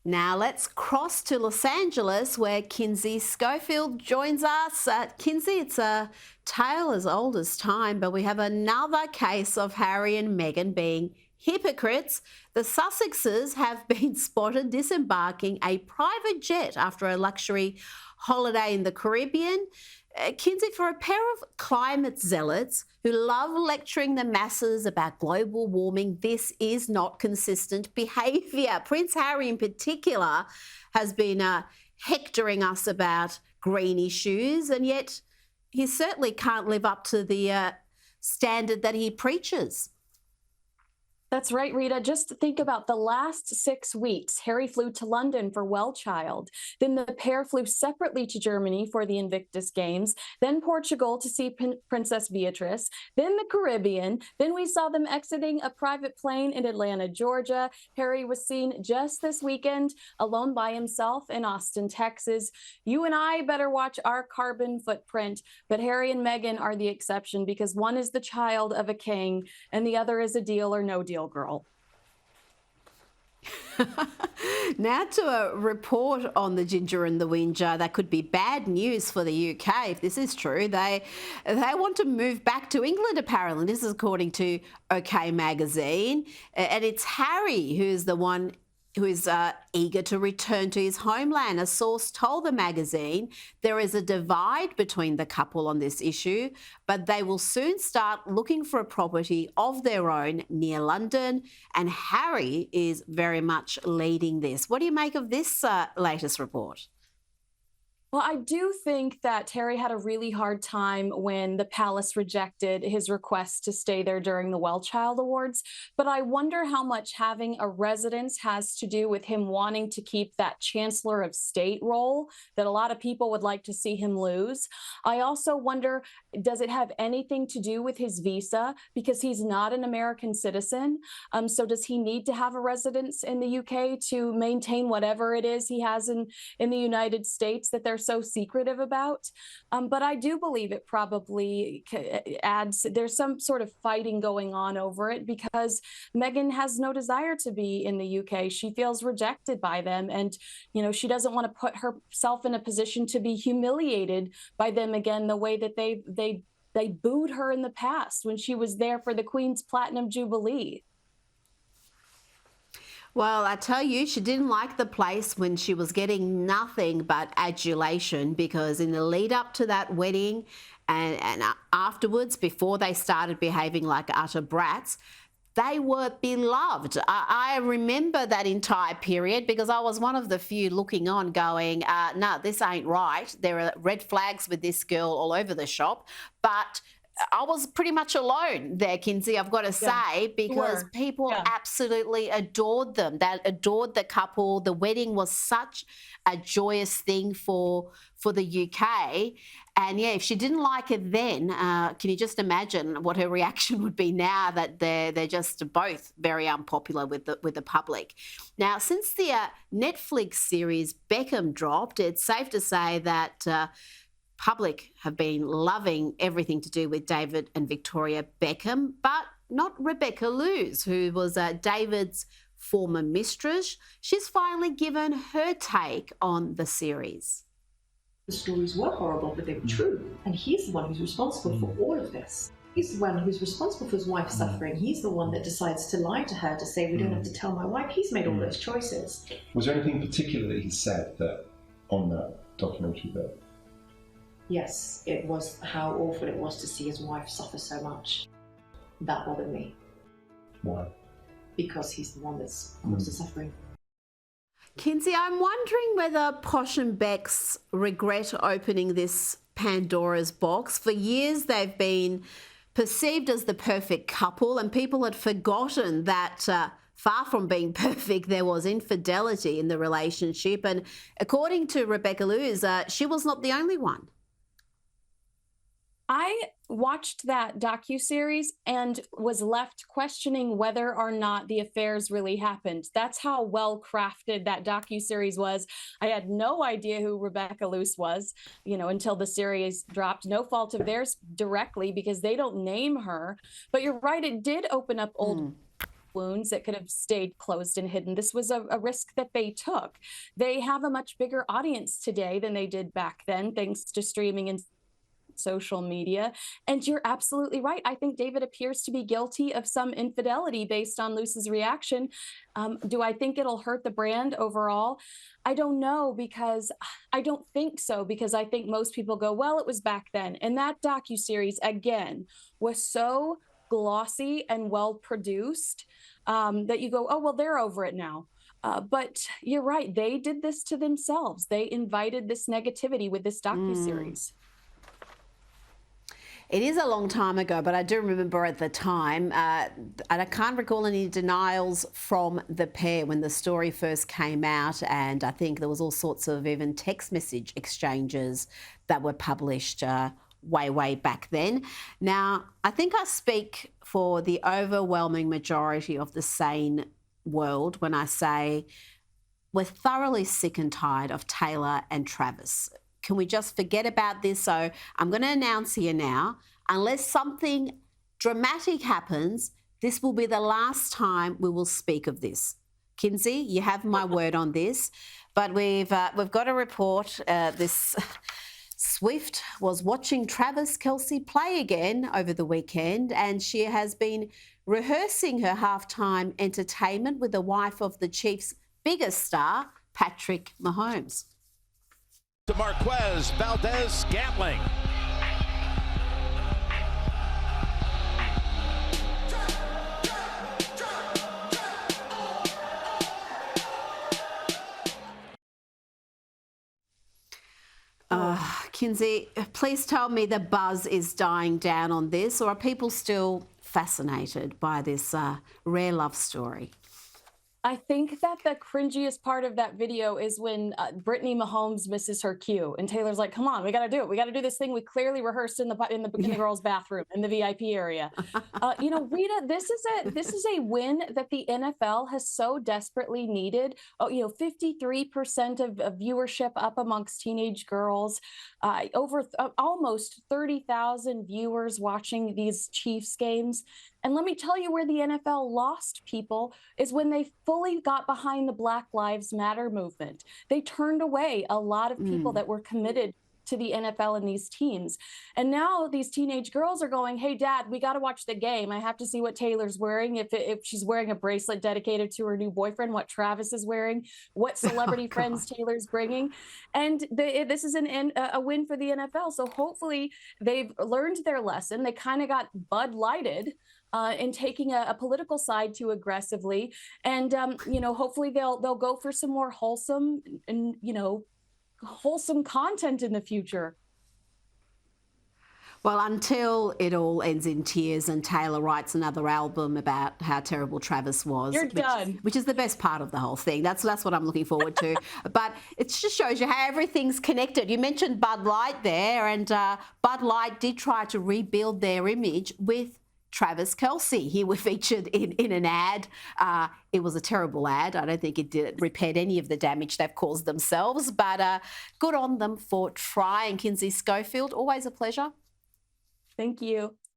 Now let's cross to Los Angeles where Kinsey Schofield joins us. Kinsey, it's a tale as old as time, but we have another case of Harry and Meghan being hypocrites. The Sussexes have been spotted disembarking a private jet after a luxury holiday in the Caribbean. Kinsey, for a pair of climate zealots who love lecturing the masses about global warming, this is not consistent behaviour. Prince Harry in particular has been hectoring us about green issues, and yet he certainly can't live up to the standard that he preaches. That's right, Rita. Just think about the last 6 weeks. Harry flew to London for Well Child. Then the pair flew separately to Germany for the Invictus Games, then Portugal to see Princess Beatrice, then the Caribbean. Then we saw them exiting a private plane in Atlanta, Georgia. Harry was seen just this weekend alone by himself in Austin, Texas. You and I better watch our carbon footprint, but Harry and Meghan are the exception because one is the child of a king and the other is a deal or no deal girl. Now to a report on the Ginger and the Whinger. That could be bad news for the UK if this is true. They want to move back to England, apparently. This is according to OK Magazine. And it's Harry who's the one who is eager to return to his homeland. A source told the magazine there is a divide between the couple on this issue, but they will soon start looking for a property of their own near London, and Harry is very much leading this. What do you make of this latest report? Well, I do think that Harry had a really hard time when the palace rejected his request to stay there during the Well Child Awards. But I wonder how much having a residence has to do with him wanting to keep that Chancellor of State role that a lot of people would like to see him lose. I also wonder, does it have anything to do with his visa? Because he's not an American citizen. So does he need to have a residence in the UK to maintain whatever it is he has in the United States that they're so secretive about? But I do believe it probably adds, there's some sort of fighting going on over it because Meghan has no desire to be in the UK. She feels rejected by them. And, you know, she doesn't want to put herself in a position to be humiliated by them again, the way that they booed her in the past when she was there for the Queen's Platinum Jubilee. Well, I tell you, she didn't like the place when she was getting nothing but adulation, because in the lead up to that wedding and afterwards, before they started behaving like utter brats, they were beloved. I remember that entire period because I was one of the few looking on going, no, this ain't right. There are red flags with this girl all over the shop. But I was pretty much alone there, Kinsey, I've got to say, because people absolutely adored them. They adored the couple. The wedding was such a joyous thing for the UK. And yeah, if she didn't like it then, can you just imagine what her reaction would be now that they're just both very unpopular with the public? Now, since the Netflix series Beckham dropped, it's safe to say that public have been loving everything to do with David and Victoria Beckham, but not Rebecca Lewis, who was David's former mistress. She's finally given her take on the series. The stories were horrible, but they were true. And he's the one who's responsible for all of this. He's the one who's responsible for his wife's suffering. He's the one that decides to lie to her to say, we don't have to tell my wife. He's made all those choices. Was there anything particular that he said that on that documentary that... Yes, it was how awful it was to see his wife suffer so much. That bothered me. Why? Because he's the one that's caused the suffering. Kinsey, I'm wondering whether Posh and Bex regret opening this Pandora's box. For years, they've been perceived as the perfect couple, and people had forgotten that far from being perfect, there was infidelity in the relationship. And according to Rebecca Lewis, she was not the only one. I watched that docuseries and was left questioning whether or not the affairs really happened. That's how well crafted that docuseries was. I had no idea who Rebecca Lewis was, you know, until the series dropped. No fault of theirs directly because they don't name her. But you're right, it did open up old wounds that could have stayed closed and hidden. This was a risk that they took. They have a much bigger audience today than they did back then, thanks to streaming and social media. And you're absolutely right. I think David appears to be guilty of some infidelity based on Luce's reaction. Do I think it'll hurt the brand overall? I don't know, because I don't think so, because I think most people go, well, it was back then. And that docuseries, again, was so glossy and well produced that you go, oh, well, they're over it now. But you're right. They did this to themselves. They invited this negativity with this docuseries. It is a long time ago, but I do remember at the time, and I can't recall any denials from the pair when the story first came out, and I think there was all sorts of even text message exchanges that were published way back then. Now, I think I speak for the overwhelming majority of the sane world when I say we're thoroughly sick and tired of Taylor and Travis. Can we just forget about this? So I'm going to announce here now, unless something dramatic happens, this will be the last time we will speak of this. Kinsey, you have my word on this. But we've got a report. This Swift was watching Travis Kelce play again over the weekend, and she has been rehearsing her halftime entertainment with the wife of the Chiefs' biggest star, Patrick Mahomes. To Marquez Valdez-Scantling. Kinsey, please tell me the buzz is dying down on this, or are people still fascinated by this rare love story? I think that the cringiest part of that video is when Brittany Mahomes misses her cue, and Taylor's like, "Come on, we got to do it. We got to do this thing we clearly rehearsed in the girls' bathroom in the VIP area." Rita, this is a win that the NFL has so desperately needed. 53% of viewership up amongst teenage girls, over almost 30,000 viewers watching these Chiefs games. And let me tell you where the NFL lost people is when they fully got behind the Black Lives Matter movement. They turned away a lot of people that were committed to the NFL and these teams. And now these teenage girls are going, "Hey, Dad, we got to watch the game. I have to see what Taylor's wearing, if she's wearing a bracelet dedicated to her new boyfriend, what Travis is wearing, what celebrity friends Taylor's bringing." And this is a win for the NFL. So hopefully they've learned their lesson. They kind of got Bud Lighted in taking a political side too aggressively. And, hopefully they'll go for some more wholesome and, wholesome content in the future. Well, until it all ends in tears and Taylor writes another album about how terrible Travis was. You're done. Which is the best part of the whole thing. That's what I'm looking forward to. But it just shows you how everything's connected. You mentioned Bud Light there, and Bud Light did try to rebuild their image with Travis Kelce. He was featured in an ad. It was a terrible ad. I don't think it repaired any of the damage they've caused themselves, but good on them for trying. Kinsey Schofield, always a pleasure. Thank you.